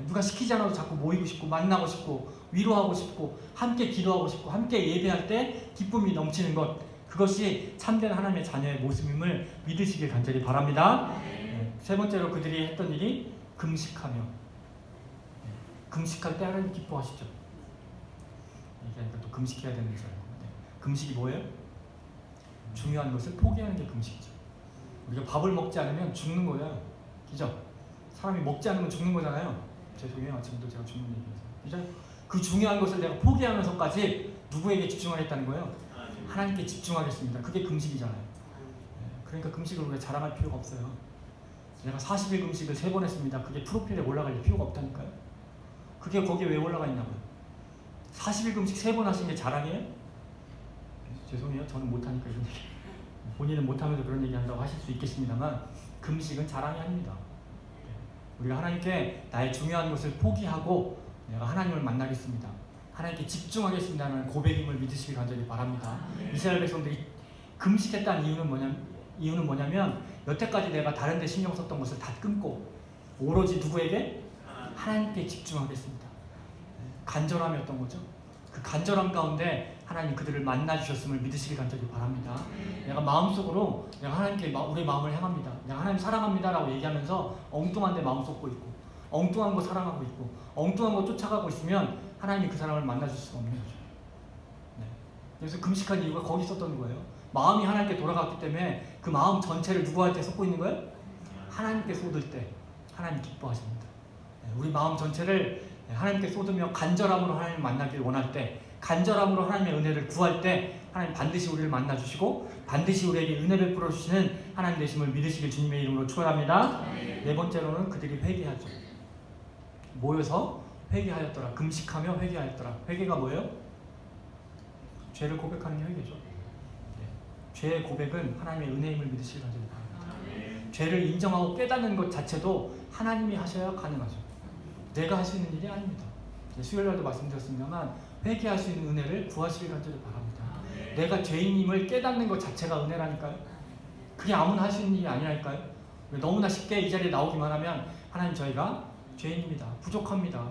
누가 시키지 않아도 자꾸 모이고 싶고 만나고 싶고 위로하고 싶고 함께 기도하고 싶고 함께 예배할 때 기쁨이 넘치는 것, 그것이 참된 하나님의 자녀의 모습임을 믿으시길 간절히 바랍니다. 세 번째로 그들이 했던 일이 금식하며, 금식할 때 하나님 기뻐하시죠. 얘기하니까 또 금식해야 되는 줄 알고. 금식이 뭐예요? 중요한 것을 포기하는 게 금식이죠. 우리가 밥을 먹지 않으면 죽는 거예요. 그죠? 사람이 먹지 않으면 죽는 거잖아요. 죄송해요. 아침부터 제가 죽는 얘기해서. 그죠? 그 중요한 것을 내가 포기하면서까지 누구에게 집중하겠다는 거예요? 하나님께 집중하겠습니다. 그게 금식이잖아요. 그러니까 금식을 우리가 자랑할 필요가 없어요. 내가 40일 금식을 3번 했습니다. 그게 프로필에 올라갈 필요가 없다니까요. 그게 거기에 왜 올라가 있냐고요. 40일 금식 3번 하신 게 자랑이에요? 죄송해요. 저는 못하니까 이런 얘기. 본인은 못하면서 그런 얘기 한다고 하실 수 있겠습니다만 금식은 자랑이 아닙니다. 우리가 하나님께 나의 중요한 것을 포기하고 내가 하나님을 만나겠습니다. 하나님께 집중하겠습니다는 고백임을 믿으시길 간절히 바랍니다. 이스라엘 백성들이 금식했다는 이유는 뭐냐면 여태까지 내가 다른 데 신경 썼던 것을 다 끊고 오로지 누구에게? 하나님께 집중하겠습니다. 간절함이었던 거죠. 그 간절함 가운데 하나님 그들을 만나주셨음을 믿으시길 간절히 바랍니다. 내가 마음속으로 내가 하나님께 우리의 마음을 향합니다. 내가 하나님 사랑합니다 라고 얘기하면서 엉뚱한 데 마음 쏟고 있고 엉뚱한 거 사랑하고 있고 엉뚱한 거 쫓아가고 있으면 하나님이 그 사람을 만나줄 수가 없는 거죠. 그래서 금식한 이유가 거기 있었던 거예요. 마음이 하나님께 돌아갔기 때문에 그 마음 전체를 누구한테 쏟고 있는 거예요? 하나님께 쏟을 때 하나님 기뻐하십니다. 우리 마음 전체를 하나님께 쏟으며 간절함으로 하나님을 만나길 원할 때, 간절함으로 하나님의 은혜를 구할 때 하나님 반드시 우리를 만나주시고 반드시 우리에게 은혜 베풀어 주시는 하나님 되심을 믿으시길 주님의 이름으로 축원합니다. 네 번째로는 그들이 회개하죠. 모여서 회개하였더라. 금식하며 회개하였더라. 회개가 뭐예요? 죄를 고백하는 게 회개죠. 죄의 고백은 하나님의 은혜임을 믿으시길 간절히 바랍니다. 죄를 인정하고 깨닫는 것 자체도 하나님이 하셔야 가능하죠. 내가 할 수 있는 일이 아닙니다. 수요일날도 말씀드렸습니다만 회개할 수 있는 은혜를 구하시길 간절히 바랍니다. 내가 죄인임을 깨닫는 것 자체가 은혜라니까요. 그게 아무나 할 수 있는 일이 아니라니까요. 너무나 쉽게 이 자리에 나오기만 하면 하나님 저희가 죄인입니다. 부족합니다.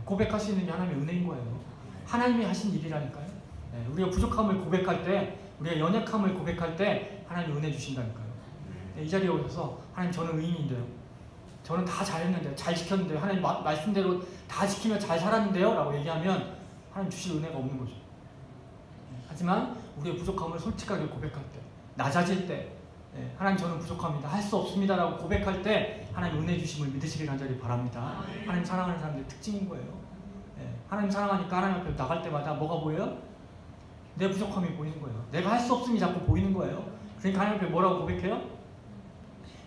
고백할 수 있는 게 하나님의 은혜인 거예요. 하나님이 하신 일이라니까요. 우리가 부족함을 고백할 때, 우리가 연약함을 고백할 때 하나님이 은혜 주신다니까요. 이 자리에 오셔서 하나님 저는 의인인데요. 저는 다 잘했는데요. 잘 지켰는데요. 하나님 말씀대로 다 지키며 잘 살았는데요. 라고 얘기하면 하나님 주실 은혜가 없는 거죠. 하지만 우리의 부족함을 솔직하게 고백할 때, 낮아질 때 하나님 저는 부족합니다. 할 수 없습니다. 라고 고백할 때 하나님 은혜 주심을 믿으시길 간절히 바랍니다. 하나님 사랑하는 사람들의 특징인 거예요. 하나님 사랑하니까 하나님 앞에 나갈 때마다 뭐가 보여요? 내 부족함이 보이는 거예요. 내가 할 수 없음이 자꾸 보이는 거예요. 그러니까 하나님 앞에 뭐라고 고백해요?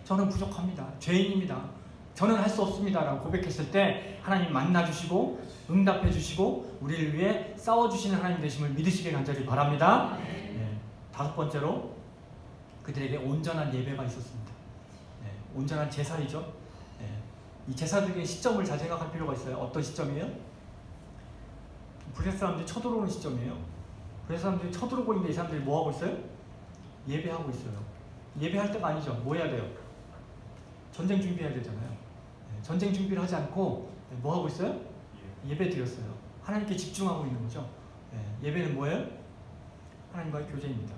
저는 부족합니다. 죄인입니다. 저는 할 수 없습니다. 라고 고백했을 때 하나님 만나주시고 응답해 주시고 우리를 위해 싸워주시는 하나님 되심을 믿으시길 간절히 바랍니다. 다섯 번째로 그들에게 온전한 예배가 있었습니다. 온전한 제사이죠. 이 제사드리는 시점을 잘 생각할 필요가 있어요. 어떤 시점이에요? 블레셋 사람들이 쳐들어오는 시점이에요. 블레셋 사람들이 쳐들어오고 있는데 이 사람들이 뭐 하고 있어요? 예배하고 있어요. 예배할 때가 아니죠. 뭐 해야 돼요? 전쟁 준비해야 되잖아요. 전쟁 준비를 하지 않고 뭐 하고 있어요? 예배 드렸어요. 하나님께 집중하고 있는 거죠. 예배는 뭐예요? 하나님과의 교제입니다.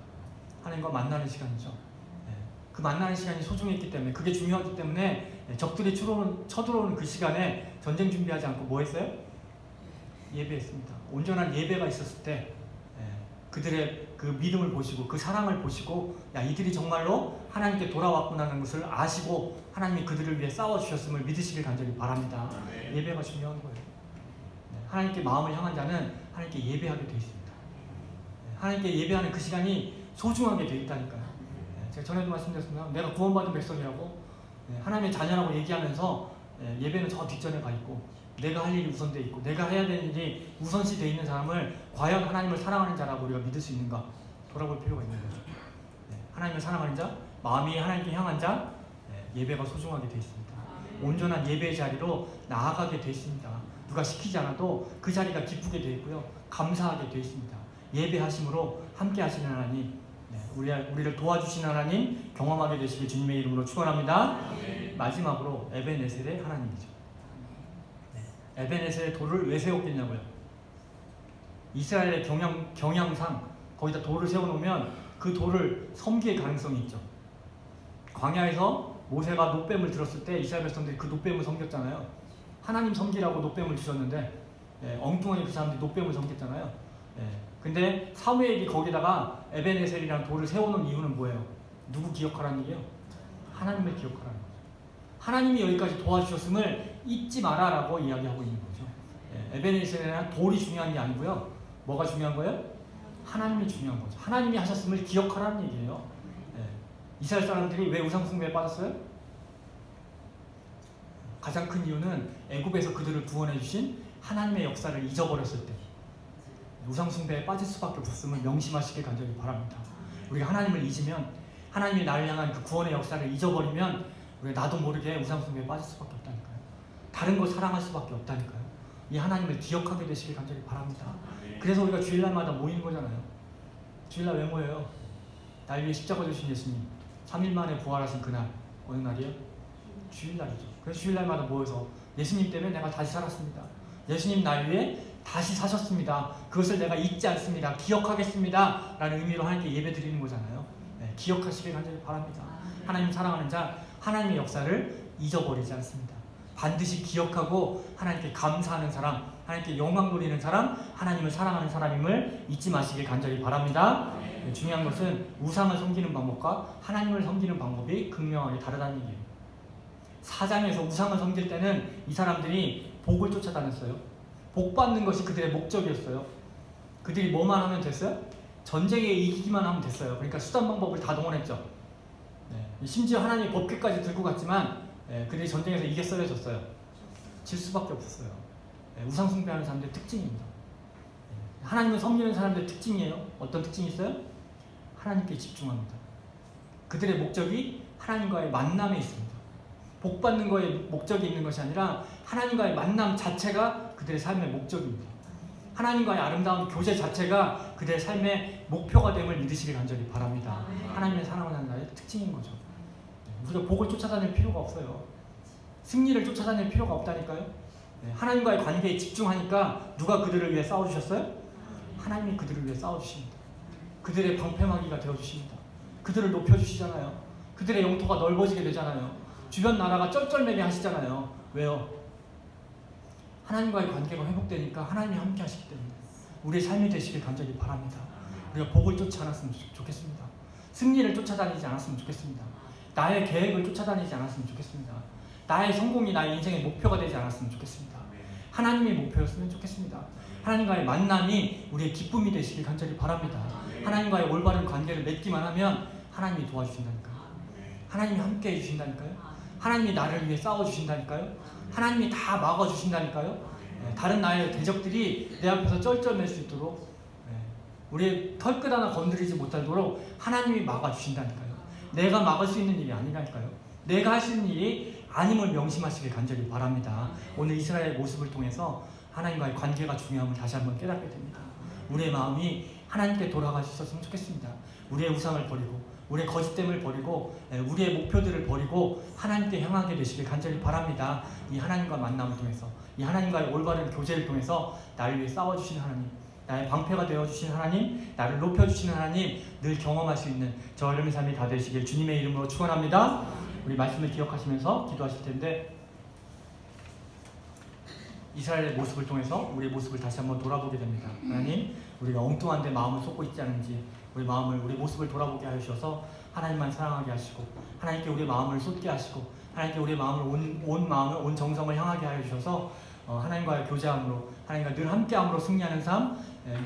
하나님과 만나는 시간이죠. 그 만나는 시간이 소중했기 때문에, 그게 중요하기 때문에 적들이 쳐들어오는 그 시간에 전쟁 준비하지 않고 뭐 했어요? 예배했습니다. 온전한 예배가 있었을 때 그들의 그 믿음을 보시고 그 사랑을 보시고 야 이들이 정말로 하나님께 돌아왔구나는 것을 아시고 하나님이 그들을 위해 싸워주셨음을 믿으시길 간절히 바랍니다. 예배가 중요한 거예요. 하나님께 마음을 향한 자는 하나님께 예배하게 되어 있습니다. 하나님께 예배하는 그 시간이 소중하게 되어 있다니까요. 제가 전에도 말씀드렸습니다. 내가 구원받은 백성이라고 하나님의 자녀라고 얘기하면서 예배는 저 뒷전에 가 있고 내가 할 일이 우선돼 있고 내가 해야 되는 일이 우선시 돼 있는 사람을 과연 하나님을 사랑하는 자라고 우리가 믿을 수 있는가 돌아볼 필요가 있는 거죠. 하나님을 사랑하는 자, 마음이 하나님께 향한 자, 예배가 소중하게 되어 있습니다. 온전한 예배의 자리로 나아가게 되어 있습니다. 누가 시키지 않아도 그 자리가 기쁘게 되어 있고요. 감사하게 되어 있습니다. 예배하심으로 함께 하시는 하나님, 우리를 도와주시는 하나님 경험하게 되시길 주님의 이름으로 축원합니다. 마지막으로 에벤에셀의 하나님이죠. 에벤에셀의 돌을 왜 세웠겠냐고요. 이스라엘의 경향상 거기다 돌을 세워놓으면 그 돌을 섬길 가능성이 있죠. 광야에서 모세가 놋뱀을 들었을 때 이스라엘 백성들이 그 놋뱀을 섬겼잖아요. 하나님 섬기라고 놋뱀을 주셨는데 엉뚱하게 그 사람들이 놋뱀을 섬겼잖아요. 근데 사무엘이 거기다가 에벤에셀이라는 돌을 세워놓은 이유는 뭐예요? 누구 기억하라는 얘기예요? 하나님을 기억하라는 거죠. 하나님이 여기까지 도와주셨음을 잊지 마라라고 이야기하고 있는 거죠. 에벤에셀이라는 돌이 중요한 게 아니고요. 뭐가 중요한 거예요? 하나님이 중요한 거죠. 하나님이 하셨음을 기억하라는 얘기예요. 이스라엘 사람들이 왜 우상숭배에 빠졌어요? 가장 큰 이유는 애굽에서 그들을 구원해 주신 하나님의 역사를 잊어버렸을 때 우상숭배에 빠질 수밖에 없었음을 명심하시길 간절히 바랍니다. 우리가 하나님을 잊으면 하나님이 나를 향한 그 구원의 역사를 잊어버리면 우리가 나도 모르게 우상숭배에 빠질 수밖에 없다니까요. 다른 걸 사랑할 수밖에 없다니까요. 이 하나님을 기억하게 되시길 간절히 바랍니다. 그래서 우리가 주일날마다 모이는 거잖아요. 주일날 왜 모여요? 날 위해 십자가 주신 예수님 3일 만에 부활하신 그날 어느 날이에요? 주일날이죠. 그래서 주일날마다 모여서 예수님 때문에 내가 다시 살았습니다. 예수님 날 위해 다시 사셨습니다. 그것을 내가 잊지 않습니다. 기억하겠습니다. 라는 의미로 하나님께 예배 드리는 거잖아요. 기억하시길 간절히 바랍니다. 하나님 사랑하는 자, 하나님의 역사를 잊어버리지 않습니다. 반드시 기억하고 하나님께 감사하는 사람, 하나님께 영광 돌리는 사람, 하나님을 사랑하는 사람임을 잊지 마시길 간절히 바랍니다. 중요한 것은 우상을 섬기는 방법과 하나님을 섬기는 방법이 극명하게 다르다는 얘기예요. 사장에서 우상을 섬길 때는 이 사람들이 복을 쫓아다녔어요. 복 받는 것이 그들의 목적이었어요. 그들이 뭐만 하면 됐어요? 전쟁에 이기기만 하면 됐어요. 그러니까 수단 방법을 다 동원했죠. 심지어 하나님의 법궤까지 들고 갔지만 그들이 전쟁에서 이겨 쓰러졌어요. 질 수밖에 없었어요. 우상 숭배하는 사람들의 특징입니다. 하나님을 섬기는 사람들의 특징이에요. 어떤 특징이 있어요? 하나님께 집중합니다. 그들의 목적이 하나님과의 만남에 있습니다. 복 받는 거에 목적이 있는 것이 아니라 하나님과의 만남 자체가 그들의 삶의 목적입니다. 하나님과의 아름다운 교제 자체가 그들의 삶의 목표가 됨을 믿으시길 간절히 바랍니다. 하나님의 사랑하는 자의 특징인 거죠. 우리가 복을 쫓아다닐 필요가 없어요. 승리를 쫓아다닐 필요가 없다니까요. 하나님과의 관계에 집중하니까 누가 그들을 위해 싸워주셨어요? 하나님이 그들을 위해 싸워주십니다. 그들의 방패막이가 되어주십니다. 그들을 높여주시잖아요. 그들의 영토가 넓어지게 되잖아요. 주변 나라가 쩔쩔매게 하시잖아요. 왜요? 하나님과의 관계가 회복되니까 하나님이 함께 하시기 때문에 우리의 삶이 되시길 간절히 바랍니다. 우리가 복을 쫓지 않았으면 좋겠습니다. 승리를 쫓아다니지 않았으면 좋겠습니다. 나의 계획을 쫓아다니지 않았으면 좋겠습니다. 나의 성공이 나의 인생의 목표가 되지 않았으면 좋겠습니다. 하나님의 목표였으면 좋겠습니다. 하나님과의 만남이 우리의 기쁨이 되시길 간절히 바랍니다. 하나님과의 올바른 관계를 맺기만 하면 하나님이 도와주신다니까요. 하나님이 함께 해주신다니까요. 하나님이 나를 위해 싸워주신다니까요. 하나님이 다 막아주신다니까요. 다른 나의 대적들이 내 앞에서 쩔쩔맬 수 있도록 우리의 털끝 하나 건드리지 못하도록 하나님이 막아주신다니까요. 내가 막을 수 있는 일이 아니라니까요. 내가 할 수 있는 일이 아님을 명심하시길 간절히 바랍니다. 오늘 이스라엘의 모습을 통해서 하나님과의 관계가 중요함을 다시 한번 깨닫게 됩니다. 우리의 마음이 하나님께 돌아갈 수 있었으면 좋겠습니다. 우리의 우상을 버리고 우리의 거짓됨을 버리고 우리의 목표들을 버리고 하나님께 향하게 되시길 간절히 바랍니다. 이 하나님과 만남을 통해서 이 하나님과의 올바른 교제를 통해서 나를 위해 싸워주시는 하나님, 나의 방패가 되어주시는 하나님, 나를 높여주시는 하나님 늘 경험할 수 있는 저 여러분의 삶이 다 되시길 주님의 이름으로 축원합니다. 우리 말씀을 기억하시면서 기도하실 텐데 이스라엘의 모습을 통해서 우리의 모습을 다시 한번 돌아보게 됩니다. 하나님, 우리가 엉뚱한 데 마음을 쏟고 있지 않은지 우리 모습을 돌아보게 하셔서 하나님만 사랑하게 하시고 하나님께 우리의 마음을 쏟게 하시고 하나님께 우리의 마음을 온 정성을 향하게 하여 주셔서 하나님과의 교제함으로 하나님과 늘 함께함으로 승리하는 삶,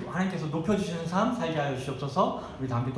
하나님께서 높여주시는 삶 살게 하여 주시옵소서. 우리 다 함께